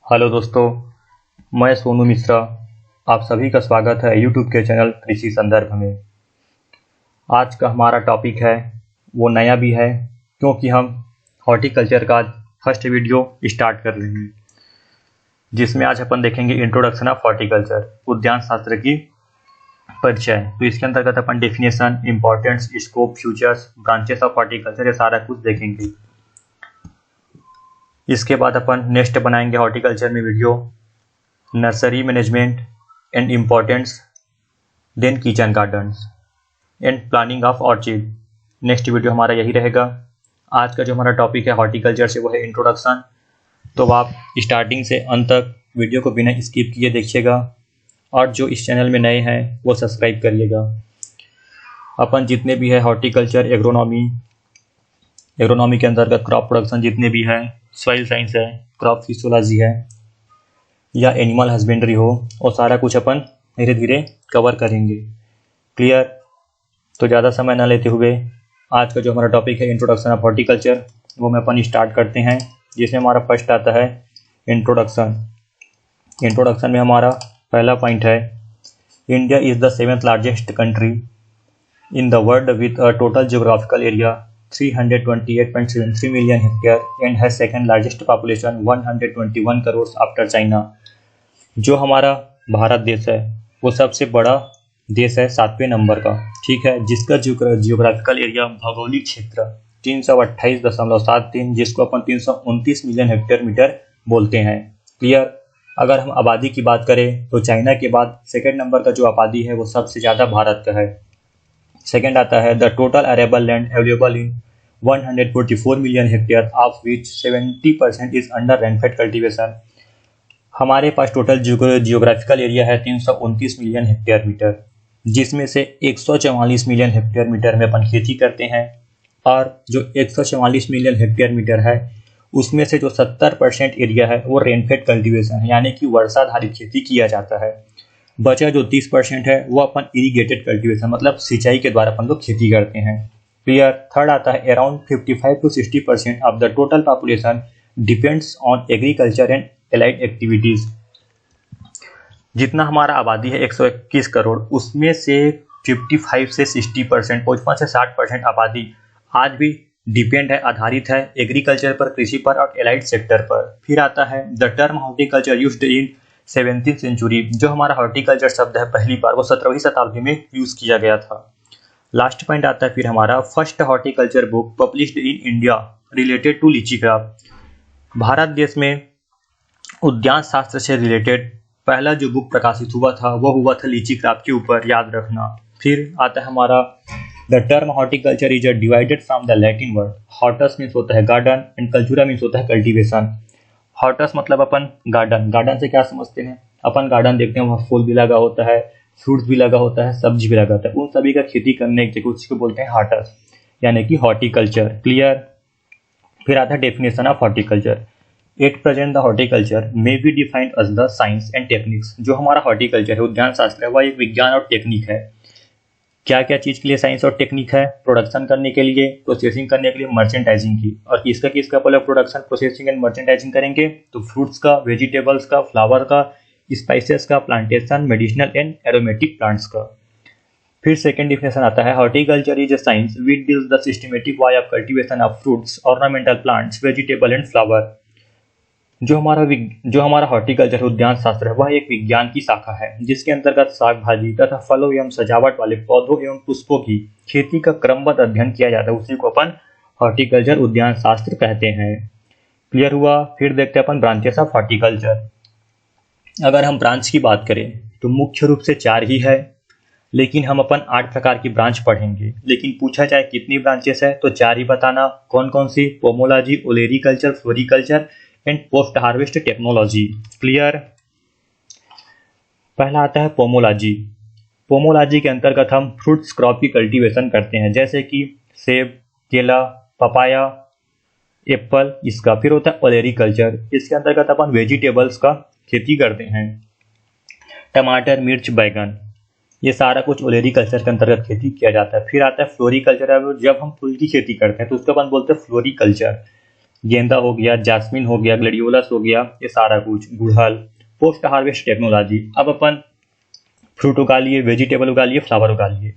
Hello दोस्तों, मैं सोनू मिश्रा। आप सभी का स्वागत है यूट्यूब के चैनल कृषि संदर्भ में। आज का हमारा टॉपिक है वो नया भी है क्योंकि हम हॉर्टिकल्चर का फर्स्ट वीडियो स्टार्ट कर रहे हैं, जिसमें आज अपन देखेंगे इंट्रोडक्शन ऑफ हॉर्टिकल्चर, उद्यान शास्त्र की परिचय। तो इसके अंतर्गत अपन definition, importance, scope, futures, branches of horticulture, ये सारा कुछ देखेंगे। इसके बाद अपन नेक्स्ट बनाएंगे हॉर्टिकल्चर में video nursery management and importance, then kitchen gardens and planning of orchid. Next video हमारा यही रहेगा। आज का जो हमारा टॉपिक है हॉर्टिकल्चर से वो है इंट्रोडक्शन। तो आप स्टार्टिंग से अंत तक वीडियो को बिना स्किप किए देखिएगा, और जो इस चैनल में नए हैं वो सब्सक्राइब करिएगा। अपन जितने भी है हॉर्टिकल्चर, एग्रोनॉमी के अंतर्गत क्रॉप प्रोडक्शन जितने भी हैं, सॉइल साइंस है, क्रॉप फिजियोलॉजी है या एनिमल हस्बेंड्री हो, वो सारा कुछ अपन धीरे धीरे कवर करेंगे। क्लियर? तो ज़्यादा समय ना लेते हुए आज का जो हमारा टॉपिक है इंट्रोडक्शन ऑफ हॉर्टिकल्चर, वो में अपन स्टार्ट करते हैं, जिसमें हमारा फर्स्ट आता है इंट्रोडक्शन। इंट्रोडक्शन में हमारा पहला पॉइंट है India is the 7th largest country in the world with a total geographical area 328.73 million hectare and has second largest population 121 crore after China। जो हमारा भारत देश है वो सबसे बड़ा देश है 7वें नंबर का, ठीक है, जिसका जियोग्राफिकल एरिया, भौगोलिक क्षेत्र 328.73, जिसको अपन 329 मिलियन हेक्टेयर मीटर बोलते हैं। क्लियर? अगर हम आबादी की बात करें तो चाइना के बाद सेकेंड नंबर का जो आबादी है वो सबसे ज़्यादा भारत का है। सेकेंड आता है the total arable land available in 144 million hectare, of which 70% is under rainfed cultivation. हमारे पास टोटल जियोग्राफिकल एरिया है 329 मिलियन हेक्टेयर मीटर, जिसमें से 144 मिलियन हेक्टेयर मीटर में अपन खेती करते हैं, और जो 144 मिलियन हेक्टेयर मीटर है उसमें से जो 70% एरिया है वो रेनफेड कल्टीवेशन है, यानी कि वर्षाधारित खेती किया जाता है। बचा जो 30% है वो अपन इरीगेटेड कल्टीवेशन, मतलब सिंचाई के द्वारा अपन लोग खेती करते हैं। क्लियर? थर्ड आता है around 55 to 60% of the total population depends on agriculture and allied activities. जितना हमारा आबादी है 121 करोड़, उसमें से 55 से 60%, 55 से 60% आबादी आज भी डिपेंड है, आधारित है एग्रीकल्चर पर, कृषि पर और एलाइड सेक्टर पर। फिर आता है the term horticulture used in 17th century. जो हमारा हॉर्टिकल्चर शब्द है पहली बार वो 17वीं शताब्दी में यूज किया गया था। लास्ट पॉइंट आता है फिर हमारा first horticulture book published in India related to litchi crop. Bharat देश में उद्यान शास्त्र से रिलेटेड पहला जो बुक प्रकाशित हुआ था वो हुआ था लीची क्रॉप के ऊपर, याद रखना। फिर आता है हमारा the term horticulture is divided from the Latin word. Hortus means होता है गार्डन एंड कल्चूरा मीन्स होता है कल्टीवेशन। हॉर्टस मतलब अपन गार्डन, गार्डन से क्या समझते हैं, अपन गार्डन देखते हैं वहाँ फूल भी लगा होता है, फ्रूट्स भी लगा होता है, सब्जी भी लगा होता है, उन सभी का खेती करने की जगह उसको बोलते हैं हॉर्टस, यानी कि हॉर्टिकल्चर। क्लियर? फिर आता है definition of horticulture. At present the horticulture may be defined as the science and techniques. जो हमारा हॉर्टिकल्चर है, उद्यान शास्त्र है, वह एक विज्ञान और टेक्निक है। क्या क्या चीज़ के लिए साइंस और टेक्निक है? प्रोडक्शन करने के लिए, प्रोसेसिंग करने के लिए, मर्चेंटाइजिंग की। और किसका किसका पहले प्रोडक्शन, प्रोसेसिंग एंड मर्चेंटाइजिंग करेंगे? तो फ्रूट्स का, वेजिटेबल्स का, फ्लावर का, स्पाइसेस का, plantation, medicinal and aromatic plants का। फिर सेकंड डिफिनेशन आता है horticulture is a science which deals the systematic way of cultivation of fruits, ornamental plants, vegetable and flower. जो हमारा हॉर्टिकल्चर उद्यान शास्त्र है वह एक विज्ञान की शाखा है, जिसके अंतर्गत शाक भाजी तथा फलों एवं सजावट वाले पौधों एवं पुष्पों की खेती का क्रमबद्ध अध्ययन किया जाता है। उसी को अपन हॉर्टिकल्चर उद्यान शास्त्र कहते हैं। क्लियर हुआ? फिर देखते हैं अपन ब्रांचेस ऑफ हॉर्टिकल्चर। अगर हम ब्रांच की बात करें तो मुख्य रूप से 4 ही है, लेकिन हम अपन 8 प्रकार की ब्रांच पढ़ेंगे। लेकिन पूछा जाए कितनी ब्रांचेस है तो 4 ही बताना। कौन कौन सी? Pomology, olericulture, floriculture and post harvest technology. Clear? पहला आता है पोमोलॉजी। पोमोलॉजी के अंतर्गत हम फ्रूट्स क्रॉप की कल्टीवेशन करते हैं, जैसे कि सेब, केला, पपाया, एप्पल, इसका। फिर होता है ओलेरीकल्चर, इसके अंतर्गत अपन वेजिटेबल्स का खेती करते हैं, टमाटर, मिर्च, बैगन, ये सारा कुछ ओलेरीकल्चर के अंतर्गत खेती किया जाता है। फिर आता है फ्लोरिकल्चर, जब हम फूल की खेती करते हैं तो उसको अपन बोलते हैं फ्लोरिकल्चर। गेंदा हो गया, जास्मिन हो गया, ग्लेडियोलस हो गया, ये सारा कुछ। गुड़हल। पोस्ट हार्वेस्ट टेक्नोलॉजी, अब अपन फ्रूट उगा लिए, वेजिटेबल उगा लिए, फ्लावर उगा लिए।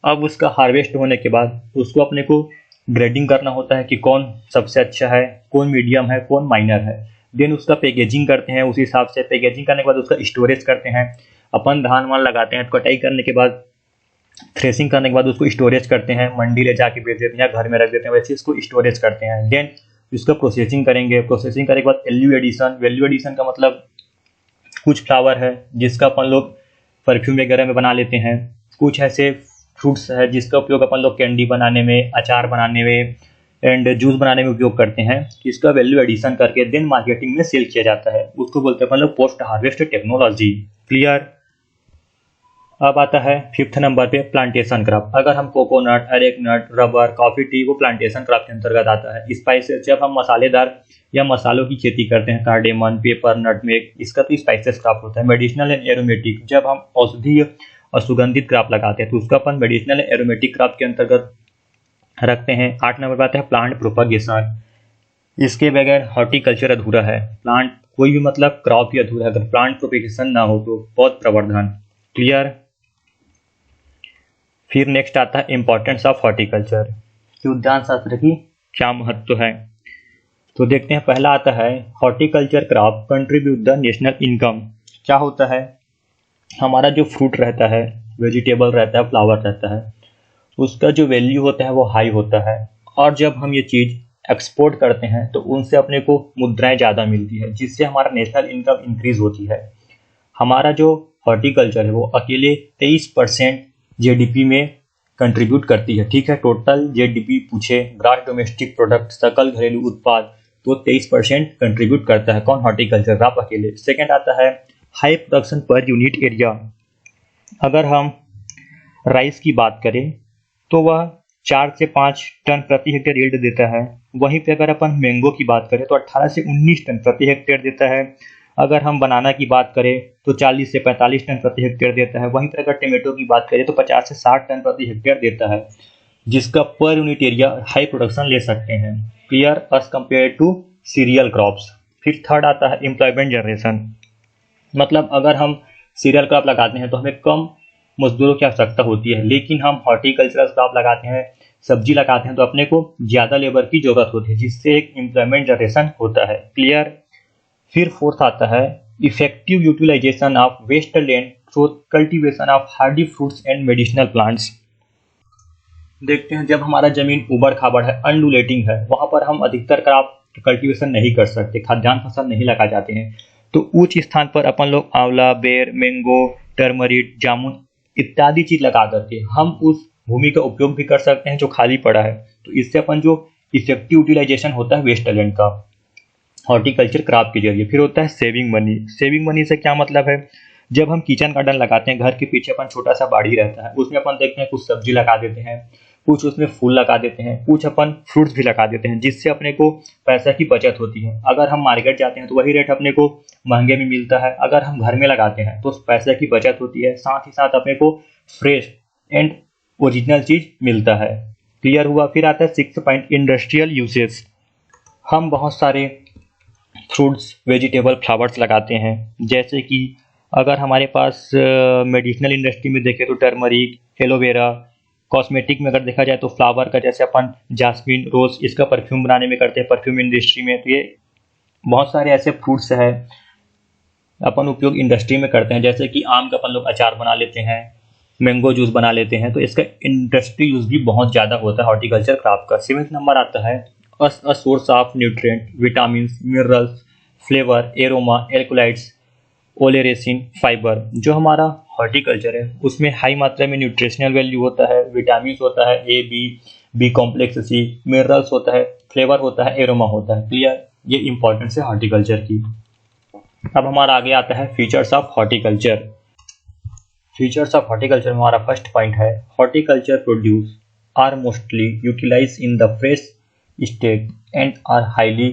अब उसका हार्वेस्ट होने के बाद उसको अपने को ग्रेडिंग करना होता है कि कौन सबसे अच्छा है, कौन मीडियम है, कौन माइनर है। देन उसका पैकेजिंग करते हैं, उस हिसाब से पैकेजिंग करने के बाद उसका स्टोरेज करते हैं। अपन धान वान लगाते हैं, कटाई करने के बाद, थ्रेसिंग करने के बाद उसको स्टोरेज करते हैं, मंडी ले जाके बेच देते हैं या घर में रख देते हैं, वैसे इसको स्टोरेज करते हैं। देन इसका प्रोसेसिंग करेंगे, प्रोसेसिंग करने के बाद वैल्यू एडिशन। वैल्यू एडिशन का मतलब कुछ फ्लावर है जिसका अपन लोग परफ्यूम वगैरह में बना लेते हैं, कुछ ऐसे फ्रूट्स है जिसका उपयोग अपन लोग कैंडी बनाने में, अचार बनाने में एंड जूस बनाने में उपयोग करते हैं। इसका वैल्यू एडिशन करके देन मार्केटिंग में सेल किया जाता है, उसको बोलते हैं अपन लोग पोस्ट हार्वेस्ट टेक्नोलॉजी। क्लियर। अब आता है 5th नंबर पे प्लांटेशन क्रॉप। अगर हम कोकोनट, अरेकनट, रबर, कॉफी, टी, वो प्लांटेशन क्रॉप के अंतर्गत आता है। स्पाइसेस, जब हम मसालेदार या मसालों की खेती करते हैं, कार्डेमन, पेपर, नटमेग, इसका तो स्पाइसेस क्रॉप होता है। मेडिसिनल एंड एरोमेटिक, जब हम औषधीय और सुगंधित क्रॉप लगाते हैं तो उसका अपन मेडिसिनल एरोमेटिक क्रॉप के अंतर्गत रखते हैं। 8 नंबर पर आता है प्लांट प्रोपगेशन। इसके बगैर हॉर्टिकल्चर अधूरा है। प्लांट कोई भी मतलब क्रॉप ही अधूरा है अगर प्लांट प्रोपगेशन ना हो तो। पौध प्रवर्धन। क्लियर। फिर नेक्स्ट आता है इंपॉर्टेंस ऑफ हॉर्टिकल्चर, कि उद्यान शास्त्र की क्या महत्व है। तो देखते हैं, पहला आता है horticulture crop contribute the national income. क्या होता है, हमारा जो फ्रूट रहता है, वेजिटेबल रहता है, फ्लावर रहता है, उसका जो वैल्यू होता है वो हाई होता है। और जब हम ये चीज़ एक्सपोर्ट करते हैं तो उनसे अपने को मुद्राएं ज़्यादा मिलती है, जिससे हमारा नेशनल इनकम इंक्रीज होती है। हमारा जो हॉर्टिकल्चर है वो अकेले 23% जीडीपी में कंट्रीब्यूट करती है। ठीक है, टोटल जीडीपी पूछे, ग्रॉस डोमेस्टिक प्रोडक्ट, सकल घरेलू उत्पाद, तो 23% कंट्रीब्यूट करता है। कौन? हॉर्टिकल्चर क्रॉप अकेले। सेकंड आता है high production per unit area. अगर हम राइस की बात करें तो वह 4 से 5 टन प्रति हेक्टेयर यील्ड देता है। वहीं पे अगर अपन मैंगो की बात करें तो 18 से 19 टन प्रति हेक्टेयर देता है। अगर हम बनाना की बात करें तो 40 से 45 टन प्रति हेक्टेयर देता है। वहीं पर अगर टमाटो की बात करें तो 50 से 60 टन प्रति हेक्टेयर देता है, जिसका per unit area high production ले सकते हैं। Clear, as compare to cereal crops. फिर थर्ड आता है एम्प्लॉयमेंट जनरेशन। मतलब अगर हम सीरियल क्रॉप लगाते हैं तो हमें कम मजदूरों की आवश्यकता होती है, लेकिन हम हॉर्टिकल्चरल क्रॉप लगाते हैं, सब्जी लगाते हैं, तो अपने को ज़्यादा लेबर की जरूरत होती है, जिससे एक एम्प्लॉयमेंट जनरेशन होता है। क्लियर। फिर फोर्थ आता है effective utilization of waste land through cultivation of hardy fruits and medicinal plants. देखते हैं, जब हमारा जमीन उबड़ खाबड़ है, अनडुलेटिंग है, वहां पर हम अधिकतर क्रॉप कल्टीवेशन नहीं कर सकते, खाद्यान्न फसल नहीं लगा जाते हैं, तो ऊंच स्थान पर अपन लोग आंवला, बेर, मैंगो, टर्मरिट, जामुन इत्यादि चीज लगा करके हम उस भूमि का उपयोग भी कर सकते हैं जो खाली पड़ा है। तो इससे अपन जो इफेक्टिव यूटिलाइजेशन होता है वेस्ट लैंड का हॉर्टिकल्चर क्रॉप के जरिए। फिर होता है सेविंग मनी। सेविंग मनी से क्या मतलब है, जब हम किचन गार्डन लगाते हैं, घर के पीछे अपन छोटा सा बाड़ी रहता है, उसमें अपन देखते हैं कुछ सब्जी लगा देते हैं, कुछ उसमें फूल लगा देते हैं, कुछ अपन फ्रूट्स भी लगा देते हैं, जिससे अपने को पैसा की बचत होती है। अगर हम मार्केट जाते हैं तो वही रेट अपने को महंगे में मिलता है, अगर हम घर में लगाते हैं तो पैसे की बचत होती है, साथ ही साथ अपने को फ्रेश एंड ओरिजिनल चीज मिलता है। क्लियर हुआ। फिर आता है 6th पॉइंट इंडस्ट्रियल यूसेज। हम बहुत सारे फ्रूट्स, वेजिटेबल, फ्लावर्स लगाते हैं, जैसे कि अगर हमारे पास मेडिसिनल इंडस्ट्री में देखें तो टर्मरिक, एलोवेरा, कॉस्मेटिक में अगर देखा जाए तो फ्लावर का जैसे अपन जास्मिन, रोज, इसका परफ्यूम बनाने में करते हैं परफ्यूम इंडस्ट्री में। तो ये बहुत सारे ऐसे फ्रूट्स हैं अपन उपयोग इंडस्ट्री में करते हैं, जैसे कि आम का अपन लोग अचार बना लेते हैं, मैंगो जूस बना लेते हैं, तो इसका इंडस्ट्री यूज भी बहुत ज़्यादा होता है हॉर्टिकल्चर क्रॉप का। 7th नंबर आता है a source of nutrient, vitamin, minerals, flavour, aroma, alkaloids, oleoresin, fibre. जो हमारा हॉर्टिकल्चर है उसमें हाई मात्रा में न्यूट्रिशनल वैल्यू होता है, विटामिन होता है ए, बी कॉम्प्लेक्स, सी, मिनरल्स होता है, फ्लेवर होता है, एरोमा होता है। क्लियर, ये इंपॉर्टेंस है हॉर्टिकल्चर की। अब हमारा आगे आता है features of horticulture. Features of horticulture में हमारा फर्स्ट पॉइंट है horticulture produce are mostly utilize in the fresh state and are highly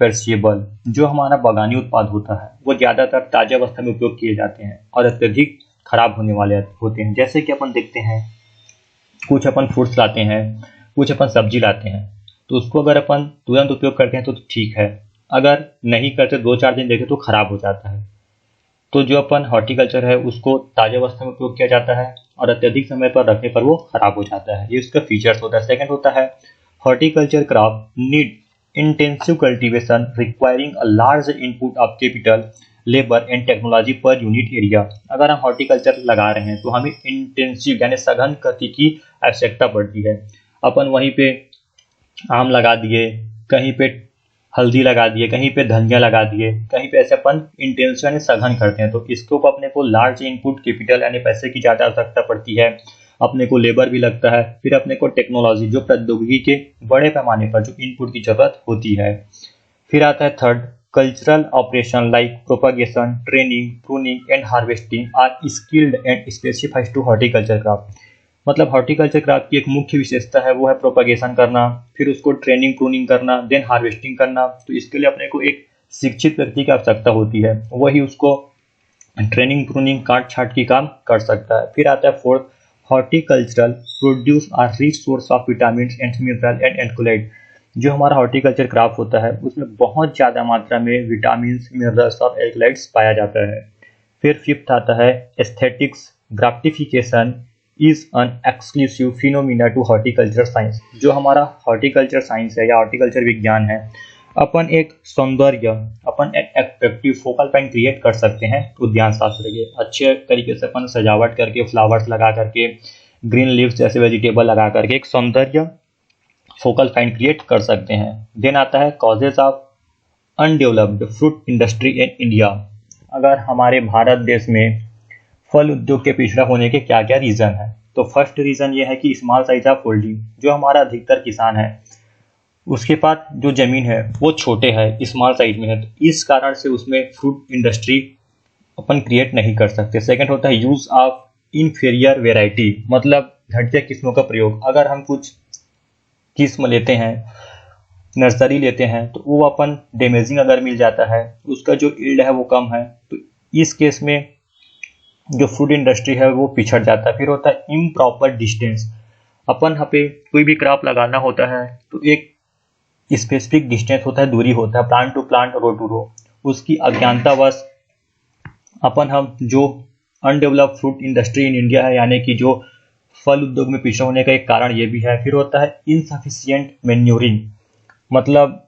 perishable. जो हमारा बागानी उत्पाद होता है वो ज़्यादातर ताज़ा अवस्था में उपयोग किए जाते हैं और अत्यधिक खराब होने वाले होते हैं। जैसे कि अपन देखते हैं कुछ अपन फ्रूट्स लाते हैं, कुछ अपन सब्जी लाते हैं, तो उसको अगर अपन तुरंत उपयोग करते हैं तो ठीक है, अगर नहीं करते 2-4 दिन देखें तो ख़राब हो जाता है। तो जो अपन हॉर्टिकल्चर है उसको ताज़ा अवस्था में उपयोग किया जाता है और अत्यधिक समय पर रखने पर वो ख़राब हो जाता है। ये उसका फीचर्स होता है। सेकंड होता है horticulture crop need intensive cultivation requiring a large input of capital labour and technology per unit area. अगर हम हॉर्टिकल्चर लगा रहे हैं तो हमें इंटेंसिव यानी सघन खेती की आवश्यकता पड़ती है। अपन वहीं पे आम लगा दिए, कहीं पे हल्दी लगा दिए, कहीं पे धनिया लगा दिए, कहीं पे ऐसे अपन इंटेंसिव यानी सघन करते हैं, तो इसके ऊपर अपने को लार्ज इनपुट कैपिटल यानी पैसे की ज़्यादा आवश्यकता पड़ती है, अपने को लेबर भी लगता है, फिर अपने को टेक्नोलॉजी जो प्रौद्योगिकी के बड़े पैमाने पर जो इनपुट की जरूरत होती है। फिर आता है third cultural operation like propagation training pruning and harvesting are skilled and specified to horticulture crop. मतलब हॉर्टिकल्चर क्रॉप की एक मुख्य विशेषता है वो है प्रोपगेशन करना, फिर उसको ट्रेनिंग प्रूनिंग करना, देन हार्वेस्टिंग करना। तो इसके लिए अपने को एक शिक्षित व्यक्ति की आवश्यकता होती है, वही उसको ट्रेनिंग प्रूनिंग काट छाट की काम कर सकता है। फिर आता है fourth horticultural produce are rich source of vitamin and mineral and alkaloid. जो हमारा हॉर्टिकल्चर क्रॉप होता है उसमें बहुत ज़्यादा मात्रा में विटामिन मिनरल्स और एल्कोलाइड्स पाया जाता है। फिर फिफ्थ आता है aesthetics gratification is an exclusive phenomena to horticulture science. जो हमारा हॉर्टिकल्चर साइंस है या हॉर्टिकल्चर विज्ञान है, अपन एक सौंदर्य, अपन एक एट्रैक्टिव फोकल पॉइंट क्रिएट कर सकते हैं उद्यान शास्त्र के। अच्छे तरीके से अपन सजावट करके, फ्लावर्स लगा करके, ग्रीन लीव्स जैसे वेजिटेबल लगा करके एक सौंदर्य फोकल पॉइंट क्रिएट कर सकते हैं। देन आता है causes of undeveloped fruit industry in India. अगर हमारे भारत देश में फल उद्योग के पिछड़ा होने के क्या क्या रीज़न है, तो फर्स्ट रीज़न ये है कि स्मॉल साइज ऑफ होल्डिंग। जो हमारा अधिकतर किसान है उसके पास जो ज़मीन है वो छोटे है, स्मॉल साइज में है, तो इस कारण से उसमें फ्रूट इंडस्ट्री अपन क्रिएट नहीं कर सकते। सेकंड होता है यूज़ ऑफ इन्फीरियर वेराइटी, मतलब घटिया किस्मों का प्रयोग। अगर हम कुछ किस्म लेते हैं, नर्सरी लेते हैं, तो वो अपन डैमेजिंग अगर मिल जाता है, उसका जो यील्ड है वो कम है, तो इस केस में जो फूड इंडस्ट्री है वो पिछड़ जाता है। फिर होता है इम्प्रॉपर डिस्टेंस। अपन यहाँ पे कोई भी क्रॉप लगाना होता है तो एक स्पेसिफिक डिस्टेंस होता है, दूरी होता है, plant to plant, row to row. उसकी अज्ञानतावश अपन हम जो undeveloped fruit industry in India है, यानी कि जो फल उद्योग में पिछड़ा होने का एक कारण ये भी है। फिर होता है इनसफिशिएंट मैन्योरिंग, मतलब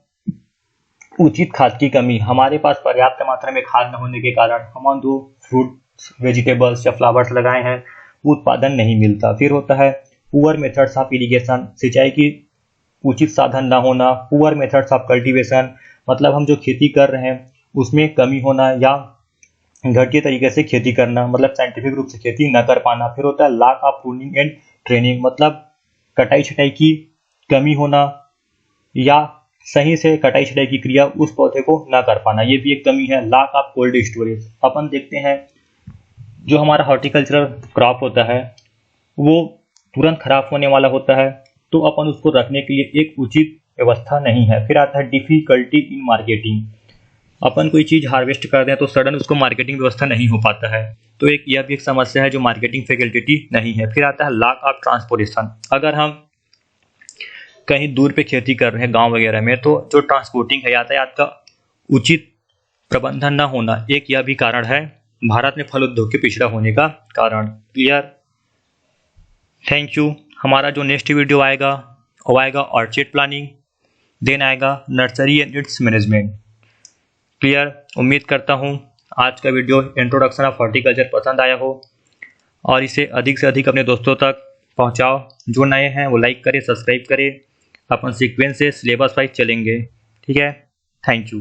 उचित खाद की कमी। हमारे पास पर्याप्त मात्रा में खाद न होने के कारण हम जो फ्रूट वेजिटेबल्स या फ्लावर्स लगाए हैं वो उत्पादन नहीं मिलता। फिर होता है पुअर मेथड्स ऑफ इरिगेशन, सिंचाई की उचित साधन न होना। पुअर मेथड्स ऑफ कल्टीवेशन, मतलब हम जो खेती कर रहे हैं उसमें कमी होना या घटिया तरीके से खेती करना, मतलब साइंटिफिक रूप से खेती न कर पाना। फिर होता है lack of pruning and training, मतलब कटाई छटाई की कमी होना या सही से कटाई छटाई की क्रिया उस पौधे को न कर पाना, ये भी एक कमी है। लैक ऑफ कोल्ड स्टोरेज, अपन देखते हैं जो हमारा हॉर्टिकल्चरल क्रॉप होता है वो तुरंत खराब होने वाला होता है, तो अपन उसको रखने के लिए एक उचित व्यवस्था नहीं है। फिर आता है डिफिकल्टी इन मार्केटिंग, अपन कोई चीज़ हार्वेस्ट कर दें तो सडन उसको मार्केटिंग व्यवस्था नहीं हो पाता है, तो यह भी एक समस्या है जो मार्केटिंग फैसिलिटी नहीं है। फिर आता है लैक ऑफ ट्रांसपोर्टेशन, अगर हम कहीं दूर पे खेती कर रहे हैं गांव वगैरह में, तो जो ट्रांसपोर्टिंग है, यातायात का उचित प्रबंधन न होना, एक यह भी कारण है भारत में फल उद्योग के पिछड़ा होने का कारण। Clear, thank you. हमारा जो नेक्स्ट वीडियो आएगा वो आएगा ऑर्चिड प्लानिंग, देन आएगा nursery and it's management. Clear, उम्मीद करता हूँ आज का वीडियो इंट्रोडक्शन ऑफ हॉर्टिकल्चर पसंद आया हो और इसे अधिक से अधिक अपने दोस्तों तक पहुँचाओ। जो नए हैं वो लाइक करें, सब्सक्राइब करें। अपन सीक्वेंस से सिलेबस वाइज चलेंगे, ठीक है। Thank you.